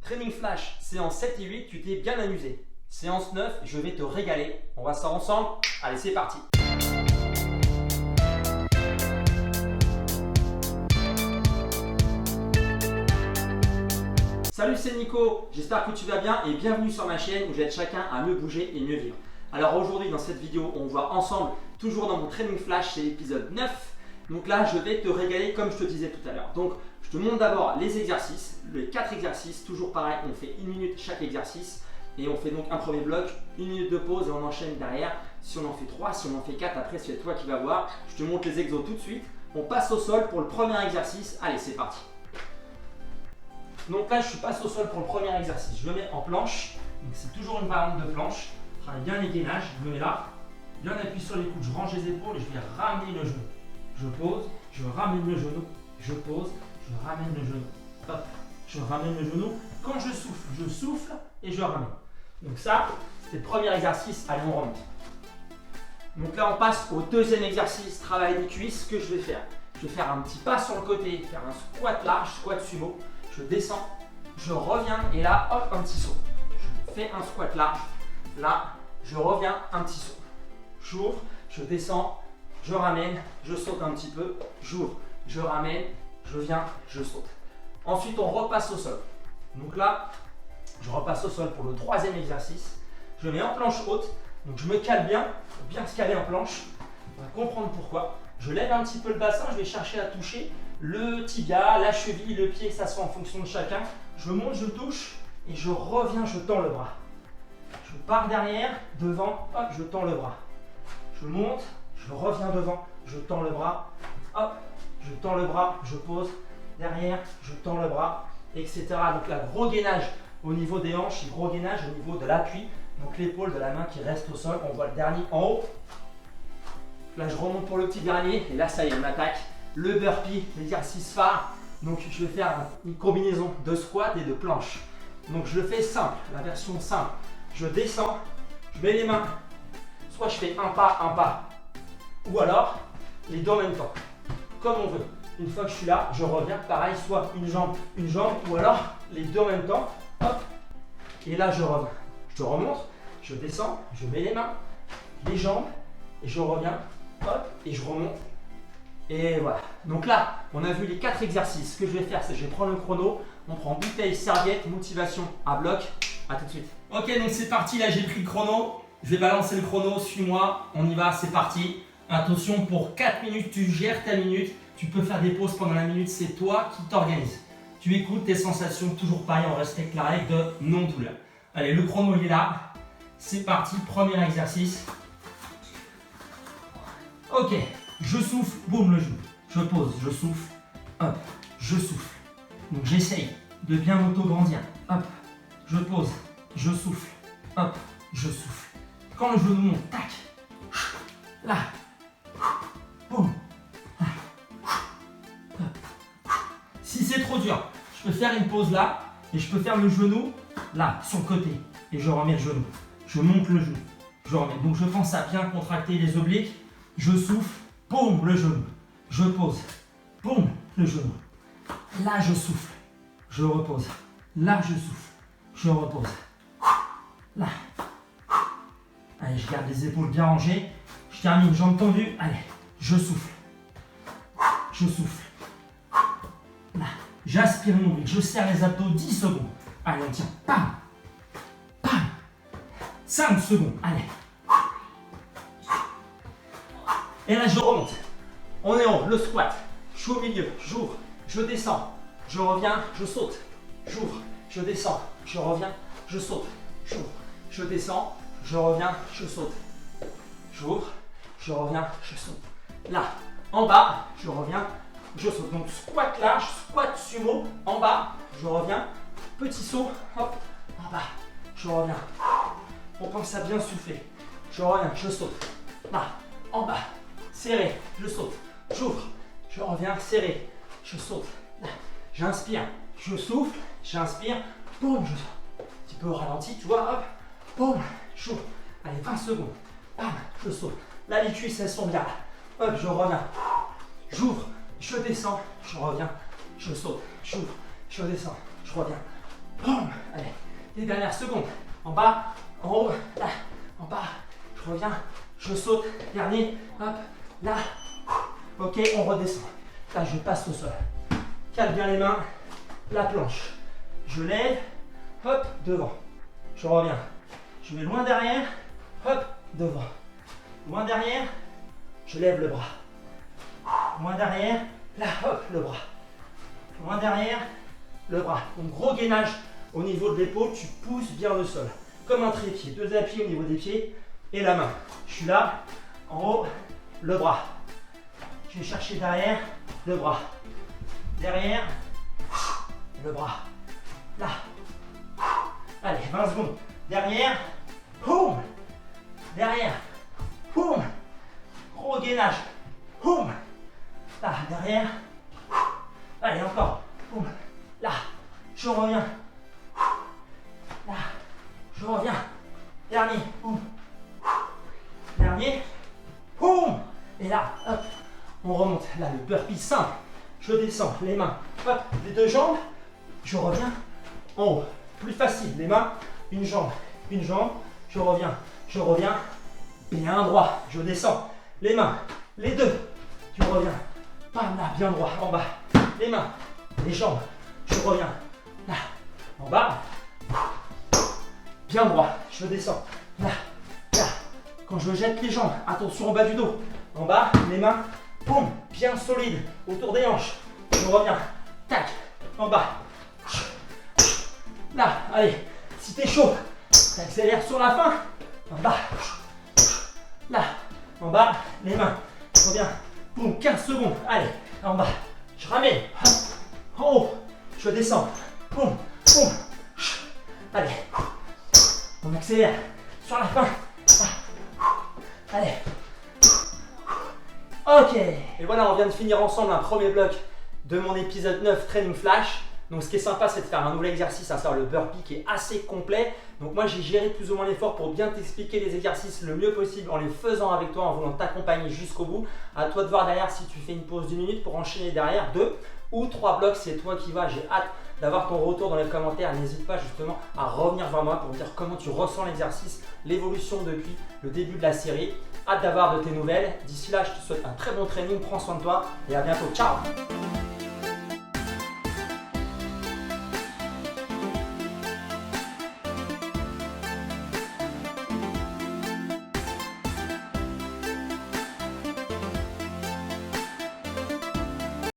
Training Flash, séance 7 et 8, tu t'es bien amusé. Séance 9, je vais te régaler. On va ça ensemble. Allez, c'est parti. Salut, c'est Nico. J'espère que tu vas bien et bienvenue sur ma chaîne où j'aide chacun à mieux bouger et mieux vivre. Alors aujourd'hui, dans cette vidéo, on voit ensemble, toujours dans mon Training Flash, c'est l'épisode 9. Donc là, je vais te régaler comme je te disais tout à l'heure. Donc, je te montre d'abord les exercices, les 4 exercices, toujours pareil, on fait 1 minute chaque exercice et on fait donc un premier bloc, 1 minute de pause et on enchaîne derrière. Si on en fait 3, si on en fait 4, après c'est toi qui vas voir. Je te montre les exos tout de suite. On passe au sol pour le premier exercice. Allez, c'est parti. Donc là, je passe au sol pour le premier exercice. Je me mets en planche. Donc c'est toujours une variante de planche. Je travaille bien les gainages. Je me mets là, bien appuyé sur les coudes. Je range les épaules et je vais ramener le genou. Je pose, je ramène le genou, je pose, je ramène le genou. Hop, je ramène le genou. Quand je souffle et je ramène. Donc ça, c'est le premier exercice. Allez, on remonte. Donc là, on passe au deuxième exercice, travail des cuisses. Ce que je vais faire, je vais faire un petit pas sur le côté, faire un squat large, squat sumo. Je descends, je reviens et là, hop, un petit saut. Je fais un squat large. Là, je reviens, un petit saut. J'ouvre, je descends. Je ramène, je saute un petit peu, j'ouvre, je ramène, je viens, je saute. Ensuite, on repasse au sol. Donc là, je repasse au sol pour le troisième exercice. Je mets en planche haute, donc je me cale bien, bien se caler en planche. On va comprendre pourquoi. Je lève un petit peu le bassin, je vais chercher à toucher le tibia, la cheville, le pied, ça se fait en fonction de chacun. Je monte, je touche et je reviens, je tends le bras. Je pars derrière, devant, hop, je tends le bras. Je monte. Je reviens devant, je tends le bras, hop, je tends le bras, je pose, derrière, je tends le bras, etc. Donc là, gros gainage au niveau des hanches et gros gainage au niveau de l'appui. Donc l'épaule de la main qui reste au sol, on voit le dernier en haut. Là, je remonte pour le petit dernier et là, ça y est, on attaque le burpee, l'exercice phare. Donc je vais faire une combinaison de squat et de planche. Donc je le fais simple, la version simple. Je descends, je mets les mains, soit je fais un pas. Ou alors, les deux en même temps, comme on veut. Une fois que je suis là, je reviens, pareil, soit une jambe, ou alors les deux en même temps, hop, et là je reviens. Je remonte, je descends, je mets les mains, les jambes, et je reviens, hop, et je remonte. Et voilà. Donc là, on a vu les 4 exercices. Ce que je vais faire, c'est que je vais prendre le chrono, on prend bouteille, serviette, motivation à bloc. À tout de suite. Ok, donc c'est parti, là j'ai pris le chrono. Je vais balancer le chrono, suis-moi, on y va, c'est parti. Attention, pour 4 minutes, tu gères ta minute. Tu peux faire des pauses pendant la minute, c'est toi qui t'organises. Tu écoutes tes sensations, toujours pareil, on respecte la règle de non-douleur. Allez, le chrono il est là. C'est parti, premier exercice. Ok, je souffle, boum le genou. Je pose, je souffle, hop, je souffle. Donc j'essaye de bien m'auto-grandir. Hop, je pose, je souffle, hop, je souffle. Quand le genou monte, tac, là. Boum. Si c'est trop dur, je peux faire une pause là et je peux faire le genou là, sur le côté. Et je remets le genou. Je monte le genou. Je remets. Donc je pense à bien contracter les obliques. Je souffle. Boum, le genou. Je pose. Boum, le genou. Là, je souffle. Je repose. Là, je souffle. Je repose. Là. Allez, je garde les épaules bien rangées. Je termine, jambes tendues. Allez. Je souffle. Je souffle. Là. J'aspire mon oblique. Je serre les abdos 10 secondes. Allez, on tient. Pam. Pam. 5 secondes. Allez. Et là, je remonte. On est en haut. Le squat. Je suis au milieu. J'ouvre. Je descends. Je reviens. Je saute. J'ouvre. Je descends. Je reviens. Je saute. J'ouvre. Je descends. Je reviens. Je saute. J'ouvre. Je reviens. Je saute. Là, en bas, je reviens, je saute. Donc squat large, squat sumo, en bas, je reviens, petit saut, hop, en bas, je reviens. On pense à bien souffler. Je reviens, je saute. Là, en bas, serré, je saute. J'ouvre, je reviens, serré, je saute. Là, j'inspire, je souffle, j'inspire, boum, je saute. Un petit peu au ralenti, tu vois, hop, boum, j'ouvre. Allez, 20 secondes, bam, je saute. Là, les cuisses, elles sont bien là. Hop, je reviens, j'ouvre, je descends, je reviens, je saute, j'ouvre, je descends, je reviens, boum, les dernières secondes. En bas, en haut, là, en bas, je reviens, je saute, dernier, hop, là. Ok, on redescend. Là, je passe au sol. Cale bien les mains, la planche. Je lève, hop, devant. Je reviens. Je vais loin derrière, hop, devant. Loin derrière, je lève le bras. Loin derrière, là, hop, le bras. Loin derrière, le bras. Donc gros gainage au niveau de l'épaule, tu pousses bien le sol. Comme un trépied, 2 appuis au niveau des pieds et la main. Je suis là, en haut, le bras. Je vais chercher derrière, le bras. Derrière, le bras. Là. Allez, 20 secondes. Derrière, boum. Derrière, boum. Gros gainage. Boum. Là, derrière. Allez, encore. Boum. Là, je reviens. Là, je reviens. Dernier. Boum. Dernier. Boum. Et là, hop, on remonte. Là, le burpee simple. Je descends, les mains, hop, les 2 jambes. Je reviens en haut. Plus facile, les mains, une jambe, je reviens, bien droit, je descends, les mains, les 2, tu reviens, bam là, bien droit, en bas, les mains, les jambes, je reviens, là, en bas, bien droit, je descends, là, là, quand je jette les jambes, attention en bas du dos, en bas, les mains, boum, bien solide, autour des hanches, je reviens, tac, en bas, là, allez, si t'es chaud, t'accélères sur la fin, en bas, là, en bas, les mains, je reviens, boum, 15 secondes, allez, en bas, je ramène, en haut, je descends, boum, boum, allez, on accélère, sur la fin, allez, ok, et voilà, on vient de finir ensemble un premier bloc de mon épisode 9 Training Flash. Donc ce qui est sympa, c'est de faire un nouvel exercice, à savoir le burpee qui est assez complet. Donc moi j'ai géré plus ou moins l'effort pour bien t'expliquer les exercices le mieux possible en les faisant avec toi, en voulant t'accompagner jusqu'au bout. À toi de voir derrière si tu fais une pause d'1 minute pour enchaîner derrière 2 ou 3 blocs, c'est toi qui vas. J'ai hâte d'avoir ton retour dans les commentaires. N'hésite pas justement à revenir vers moi pour me dire comment tu ressens l'exercice, l'évolution depuis le début de la série. Hâte d'avoir de tes nouvelles. D'ici là, je te souhaite un très bon training, prends soin de toi et à bientôt. Ciao!